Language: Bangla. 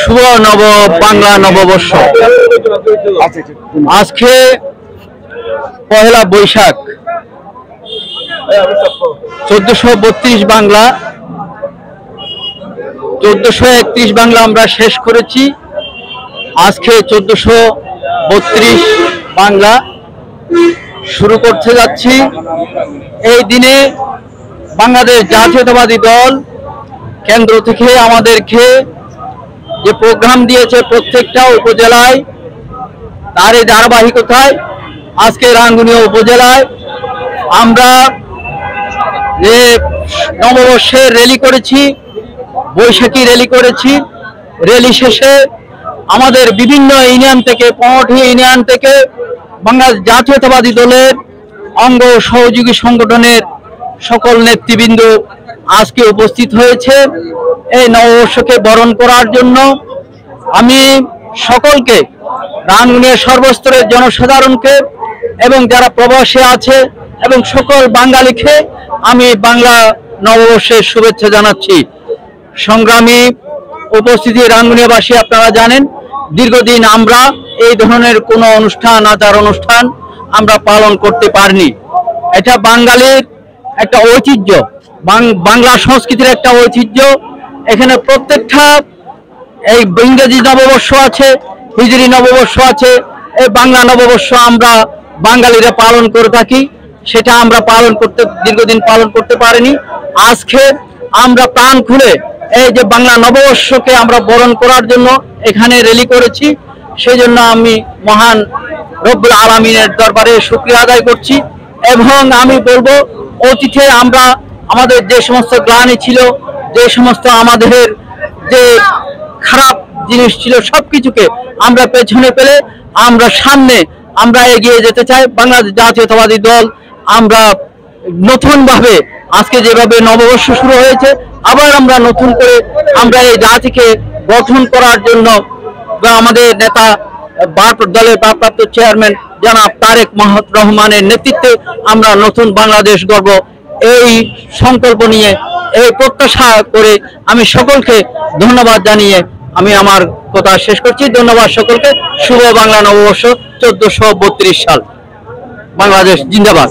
শুভ নব বাংলা নববর্ষ। আজকে পহেলা বৈশাখ 1432 বাংলা, 1431 বাংলা আমরা শেষ করেছি। আজকে 1432 বাংলা শুরু করতে যাচ্ছি। এই দিনে বাংলাদেশ জাতীয়তাবাদী দল কেন্দ্র থেকে আমাদেরকে যে প্রোগ্রাম দিয়েছে প্রত্যেকটা উপজেলায়, তার এই ধারাবাহিকতায় আজকে রাঙ্গুনিয়া উপজেলায় আমরা যে নববর্ষের র্যালি করেছি, বৈশাখী র্যালি করেছি। র্যালি শেষে আমাদের বিভিন্ন ইউনিয়ন থেকে, 15টি ইউনিয়ন থেকে বাংলাদেশ জাতীয়তাবাদী দলের অঙ্গ সহযোগী সংগঠনের সকল নেতৃবৃন্দ আজকে উপস্থিত হয়েছে এই নববর্ষকে বরণ করার জন্য। আমি সকলকে, রাঙ্গুনিয়ার সর্বস্তরের জনসাধারণকে এবং যারা প্রবাসে আছে এবং সকল বাঙালিকে আমি বাংলা নববর্ষের শুভেচ্ছা জানাচ্ছি। সংগ্রামী উপস্থিতি রাঙ্গুনিয়াবাসী, আপনারা জানেন দীর্ঘদিন আমরা এই ধরনের কোনো অনুষ্ঠান, আচার অনুষ্ঠান আমরা পালন করতে পারিনি। এটা বাঙালির একটা ঐতিহ্য, বাংলা সংস্কৃতির একটা ঐতিহ্য। এখানে প্রত্যেকটা এই ইংরেজি নববর্ষ আছে, হিজরি নববর্ষ আছে, এই বাংলা নববর্ষ আমরা বাঙালিরা পালন করে থাকি। সেটা আমরা দীর্ঘদিন পালন করতে পারিনি। আজকে আমরা প্রাণ খুলে এই যে বাংলা নববর্ষকে আমরা বরণ করার জন্য এখানে র্যালি করেছি। সেই জন্য আমি মহান রব্বুল আলামিনের দরবারে শুকরিয়া আদায় করছি। এবং আমি বলবো, অতীতে আমরা আমাদের যে সমস্ত গ্লানি ছিল, যে সমস্ত আমাদের যে খারাপ জিনিস ছিল, সবকিছুকে আমরা পেছনে ফেলে আমরা সামনে আমরা এগিয়ে যেতে চাই। বাংলাদেশ জাতীয়তাবাদী দল আমরা নতুনভাবে আজকে যেভাবে নববর্ষ শুরু হয়েছে, আবার আমরা নতুন করে আমরা এই জাতিকে গঠন করার জন্য আমাদের নেতা দলের ভারপ্রাপ্ত চেয়ারম্যান জনাব তারেক রহমানের নেতৃত্বে আমরা নতুন বাংলাদেশ গড়ব, এই সংকল্প নিয়ে, এই প্রত্যাশা করে আমি সকলকে ধন্যবাদ জানিয়ে আমি আমার কথা শেষ করছি। ধন্যবাদ সকলকে। শুভ বাংলা নববর্ষ 1432 সাল। বাংলাদেশ জিন্দাবাদ।